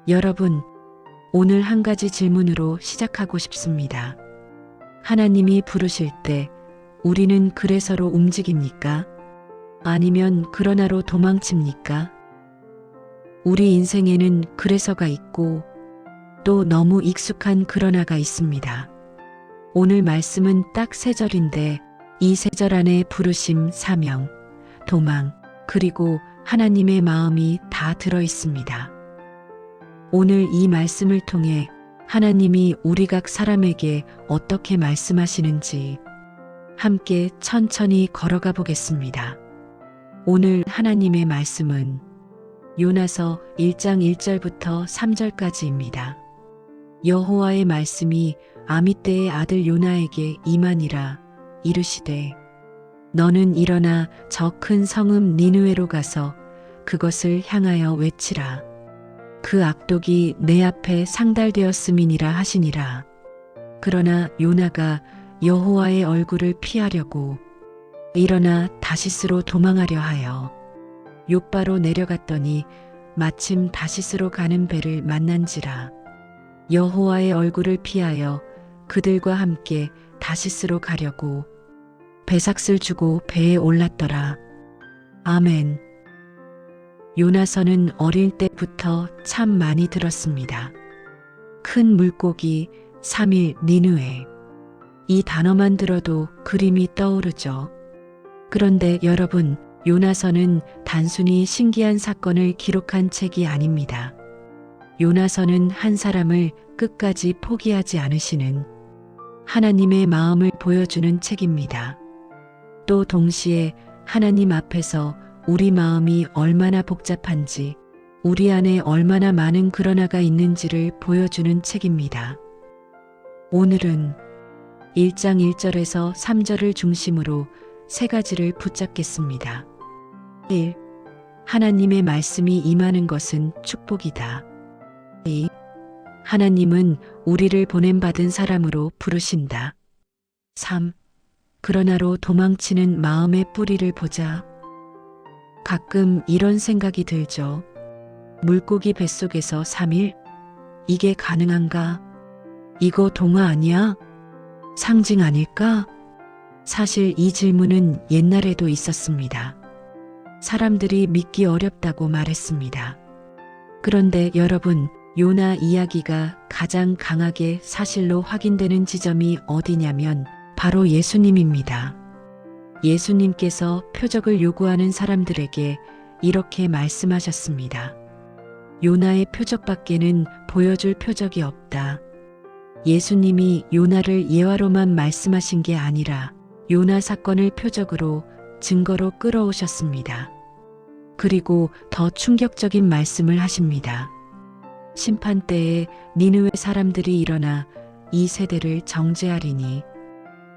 여러분, 오늘 한 가지 질문으로 시작하고 싶습니다. 하나님이 부르실 때 우리는 그래서로 움직입니까? 아니면 그러나로 도망칩니까? 우리 인생에는 그래서가 있고 또 너무 익숙한 그러나가 있습니다. 오늘 말씀은 딱 3절인데 이 3절 안에 부르심, 사명, 도망, 그리고 하나님의 마음이 다 들어 있습니다. 오늘 이 말씀을 통해 하나님이 우리 각 사람에게 어떻게 말씀하시는지 함께 천천히 걸어가 보겠습니다. 오늘 하나님의 말씀은 요나서 1장 1절부터 3절까지입니다. 여호와의 말씀이 아미떼의 아들 요나에게 임하니라. 이르시되 너는 일어나 저 큰 성읍 니느웨로 가서 그것을 향하여 외치라. 그 악독이 내 앞에 상달되었음이니라 하시니라. 그러나 요나가 여호와의 얼굴을 피하려고 일어나 다시스로 도망하려 하여 욥바로 내려갔더니 마침 다시스로 가는 배를 만난지라. 여호와의 얼굴을 피하여 그들과 함께 다시스로 가려고 배삭을 주고 배에 올랐더라. 아멘. 요나서는 어릴 때부터 참 많이 들었습니다. 큰 물고기, 3일 니느웨. 이 단어만 들어도 그림이 떠오르죠. 그런데 여러분, 요나서는 단순히 신기한 사건을 기록한 책이 아닙니다. 요나서는 한 사람을 끝까지 포기하지 않으시는 하나님의 마음을 보여주는 책입니다. 또 동시에 하나님 앞에서 우리 마음이 얼마나 복잡한지, 우리 안에 얼마나 많은 그러나가 있는지를 보여주는 책입니다. 오늘은 1장 1절에서 3절을 중심으로 3가지를 붙잡겠습니다. 1. 하나님의 말씀이 임하는 것은 축복이다. 2. 하나님은 우리를 보냄받은 사람으로 부르신다. 3. 그러나로 도망치는 마음의 뿌리를 보자. 가끔 이런 생각이 들죠. 물고기 뱃속에서 3일? 이게 가능한가? 이거 동화 아니야? 상징 아닐까? 사실 이 질문은 옛날에도 있었습니다. 사람들이 믿기 어렵다고 말했습니다. 그런데 여러분, 요나 이야기가 가장 강하게 사실로 확인되는 지점이 어디냐면 바로 예수님입니다. 예수님께서 표적을 요구하는 사람들에게 이렇게 말씀하셨습니다. 요나의 표적밖에는 보여줄 표적이 없다. 예수님이 요나를 예화로만 말씀하신 게 아니라 요나 사건을 표적으로 증거로 끌어오셨습니다. 그리고 더 충격적인 말씀을 하십니다. 심판 때에 니느웨 사람들이 일어나 이 세대를 정죄하리니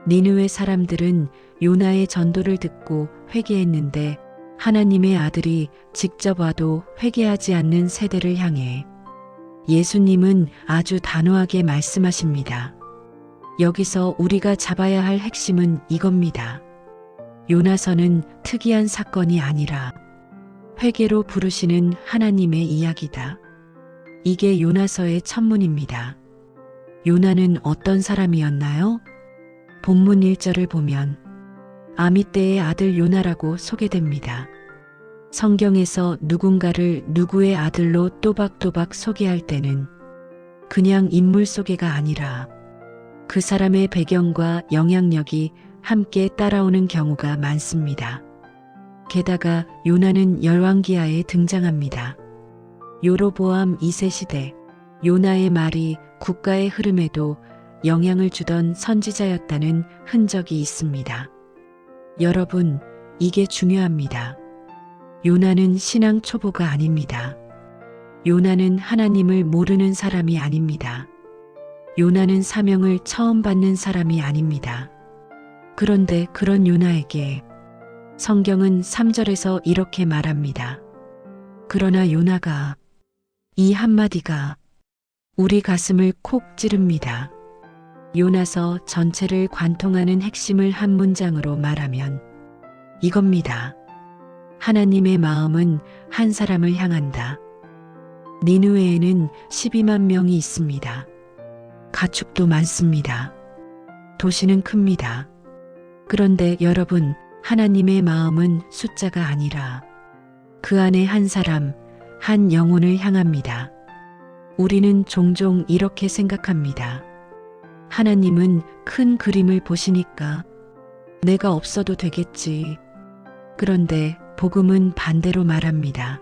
니느웨 사람들은 요나의 전도를 듣고 회개했는데 하나님의 아들이 직접 와도 회개하지 않는 세대를 향해 예수님은 아주 단호하게 말씀하십니다. 여기서 우리가 잡아야 할 핵심은 이겁니다. 요나서는 특이한 사건이 아니라 회개로 부르시는 하나님의 이야기다. 이게 요나서의 첫문입니다. 요나는 어떤 사람이었나요? 본문 1절을 보면 아미떼의 아들 요나라고 소개됩니다. 성경에서 누군가를 누구의 아들로 또박또박 소개할 때는 그냥 인물 소개가 아니라 그 사람의 배경과 영향력이 함께 따라오는 경우가 많습니다. 게다가 요나는 열왕기하에 등장합니다. 요로보암 2세 시대, 요나의 말이 국가의 흐름에도 영향을 주던 선지자였다는 흔적이 있습니다. 여러분, 이게 중요합니다. 요나는 신앙 초보가 아닙니다. 요나는 하나님을 모르는 사람이 아닙니다. 요나는 사명을 처음 받는 사람이 아닙니다. 그런데 그런 요나에게 성경은 3절에서 이렇게 말합니다. 그러나 요나가, 이 한마디가 우리 가슴을 콕 찌릅니다. 요나서 전체를 관통하는 핵심을 한 문장으로 말하면 이겁니다. 하나님의 마음은 한 사람을 향한다. 니느웨에는 12만 명이 있습니다. 가축도 많습니다. 도시는 큽니다. 그런데 여러분, 하나님의 마음은 숫자가 아니라 그 안에 한 사람, 한 영혼을 향합니다. 우리는 종종 이렇게 생각합니다. 하나님은 큰 그림을 보시니까 내가 없어도 되겠지. 그런데 복음은 반대로 말합니다.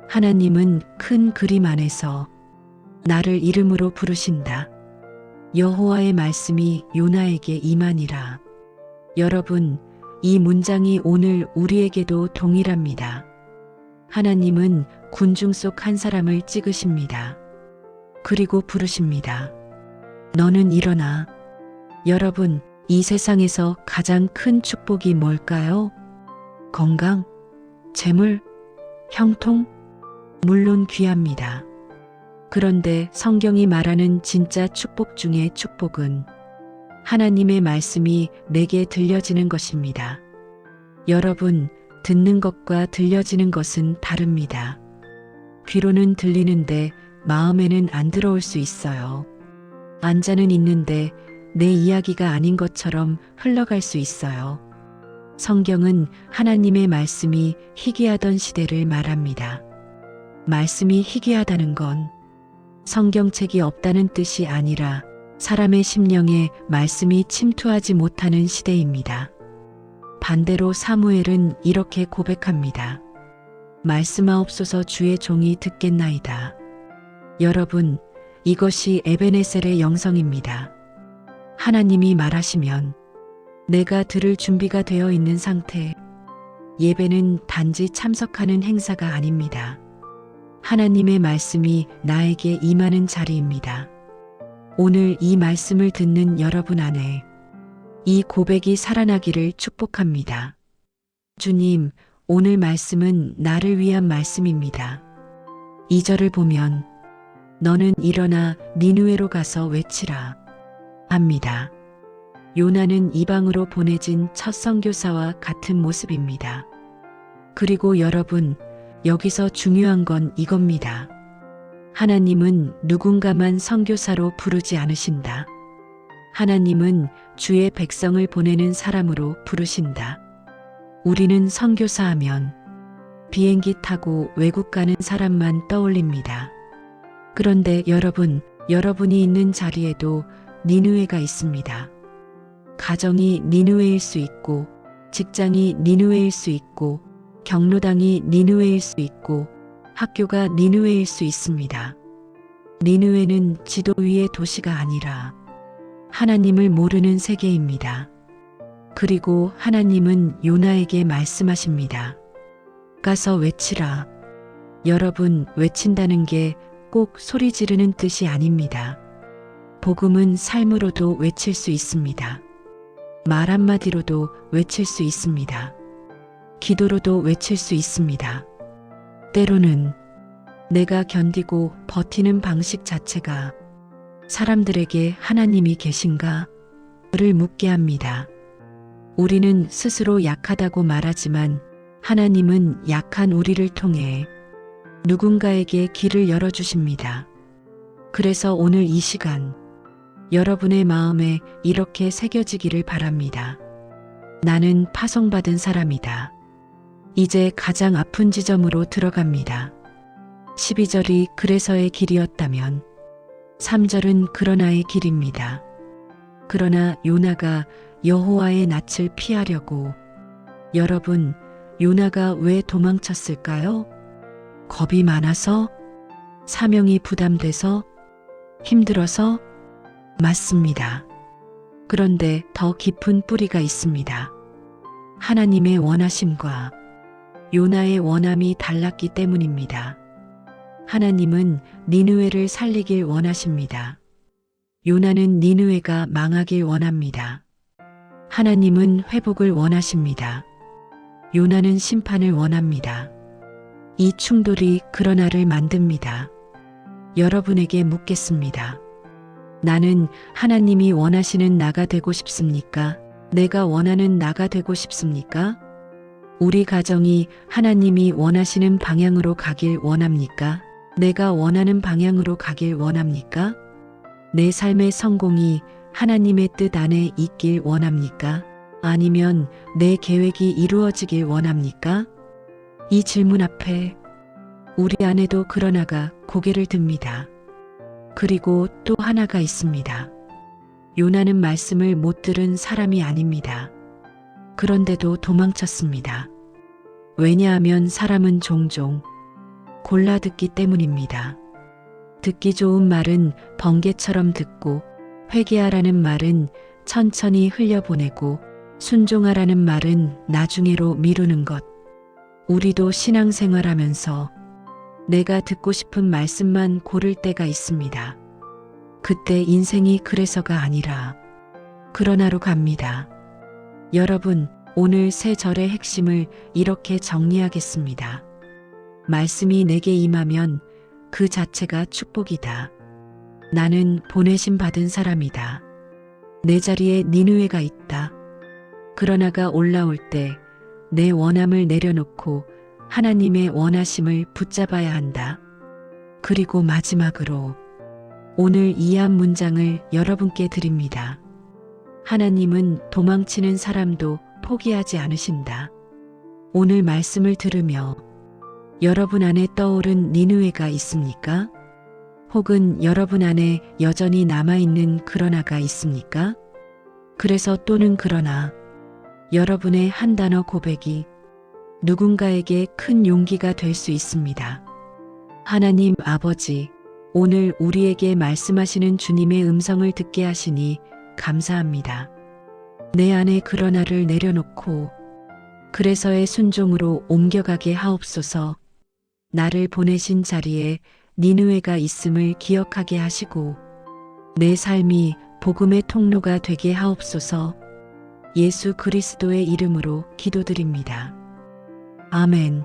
하나님은 큰 그림 안에서 나를 이름으로 부르신다. 여호와의 말씀이 요나에게 임하니라. 여러분, 이 문장이 오늘 우리에게도 동일합니다. 하나님은 군중 속 한 사람을 찍으십니다. 그리고 부르십니다. 너는 일어나. 여러분, 이 세상에서 가장 큰 축복이 뭘까요? 건강, 재물, 형통? 물론 귀합니다. 그런데 성경이 말하는 진짜 축복 중의 축복은 하나님의 말씀이 내게 들려지는 것입니다. 여러분, 듣는 것과 들려지는 것은 다릅니다. 귀로는 들리는데 마음에는 안 들어올 수 있어요. 앉아는 있는데 내 이야기가 아닌 것처럼 흘러갈 수 있어요. 성경은 하나님의 말씀이 희귀하던 시대를 말합니다. 말씀이 희귀하다는 건 성경책이 없다는 뜻이 아니라 사람의 심령에 말씀이 침투하지 못하는 시대입니다. 반대로 사무엘은 이렇게 고백합니다. 말씀하옵소서 주의 종이 듣겠나이다. 여러분, 이것이 에베네셀의 영성입니다. 하나님이 말하시면 내가 들을 준비가 되어 있는 상태. 예배는 단지 참석하는 행사가 아닙니다. 하나님의 말씀이 나에게 임하는 자리입니다. 오늘 이 말씀을 듣는 여러분 안에 이 고백이 살아나기를 축복합니다. 주님, 오늘 말씀은 나를 위한 말씀입니다. 2절을 보면 너는 일어나 니느웨로 가서 외치라 합니다. 요나는 이방으로 보내진 첫 선교사와 같은 모습입니다. 그리고 여러분, 여기서 중요한 건 이겁니다. 하나님은 누군가만 선교사로 부르지 않으신다. 하나님은 주의 백성을 보내는 사람으로 부르신다. 우리는 선교사 하면 비행기 타고 외국 가는 사람만 떠올립니다. 그런데 여러분, 여러분이 있는 자리에도 니느웨가 있습니다. 가정이 니느웨일 수 있고, 직장이 니느웨일 수 있고, 경로당이 니느웨일 수 있고, 학교가 니느웨일 수 있습니다. 니느웨는 지도 위의 도시가 아니라 하나님을 모르는 세계입니다. 그리고 하나님은 요나에게 말씀하십니다. 가서 외치라. 여러분, 외친다는 게 꼭 소리 지르는 뜻이 아닙니다. 복음은 삶으로도 외칠 수 있습니다. 말 한마디로도 외칠 수 있습니다. 기도로도 외칠 수 있습니다. 때로는 내가 견디고 버티는 방식 자체가 사람들에게 하나님이 계신가?를 묻게 합니다. 우리는 스스로 약하다고 말하지만 하나님은 약한 우리를 통해 누군가에게 길을 열어주십니다. 그래서 오늘 이 시간 여러분의 마음에 이렇게 새겨지기를 바랍니다. 나는 파송받은 사람이다. 이제 가장 아픈 지점으로 들어갑니다. 12절이 그래서의 길이었다면 3절은 그러나의 길입니다. 그러나 요나가 여호와의 낯을 피하려고. 여러분, 요나가 왜 도망쳤을까요? 겁이 많아서? 사명이 부담돼서? 힘들어서? 맞습니다. 그런데 더 깊은 뿌리가 있습니다. 하나님의 원하심과 요나의 원함이 달랐기 때문입니다. 하나님은 니느웨를 살리길 원하십니다. 요나는 니느웨가 망하길 원합니다. 하나님은 회복을 원하십니다. 요나는 심판을 원합니다. 이 충돌이 그러나를 만듭니다. 여러분에게 묻겠습니다. 나는 하나님이 원하시는 나가 되고 싶습니까? 내가 원하는 나가 되고 싶습니까? 우리 가정이 하나님이 원하시는 방향으로 가길 원합니까? 내가 원하는 방향으로 가길 원합니까? 내 삶의 성공이 하나님의 뜻 안에 있길 원합니까? 아니면 내 계획이 이루어지길 원합니까? 이 질문 앞에 우리 아내도 그러나가 고개를 듭니다. 그리고 또 하나가 있습니다. 요나는 말씀을 못 들은 사람이 아닙니다. 그런데도 도망쳤습니다. 왜냐하면 사람은 종종 골라 듣기 때문입니다. 듣기 좋은 말은 번개처럼 듣고, 회개하라는 말은 천천히 흘려보내고, 순종하라는 말은 나중에로 미루는 것. 우리도 신앙생활하면서 내가 듣고 싶은 말씀만 고를 때가 있습니다. 그때 인생이 그래서가 아니라 그러나로 갑니다. 여러분, 오늘 세 절의 핵심을 이렇게 정리하겠습니다. 말씀이 내게 임하면 그 자체가 축복이다. 나는 보내심 받은 사람이다. 내 자리에 니느웨가 있다. 그러나가 올라올 때 내 원함을 내려놓고 하나님의 원하심을 붙잡아야 한다. 그리고 마지막으로 오늘 이 한 문장을 여러분께 드립니다. 하나님은 도망치는 사람도 포기하지 않으신다. 오늘 말씀을 들으며 여러분 안에 떠오른 니느웨가 있습니까? 혹은 여러분 안에 여전히 남아있는 그러나가 있습니까? 그래서 또는 그러나 여러분의 한 단어 고백이 누군가에게 큰 용기가 될 수 있습니다. 하나님 아버지, 오늘 우리에게 말씀하시는 주님의 음성을 듣게 하시니 감사합니다. 내 안에 그러나를 내려놓고 그래서의 순종으로 옮겨가게 하옵소서. 나를 보내신 자리에 니느웨가 있음을 기억하게 하시고 내 삶이 복음의 통로가 되게 하옵소서. 예수 그리스도의 이름으로 기도드립니다. 아멘.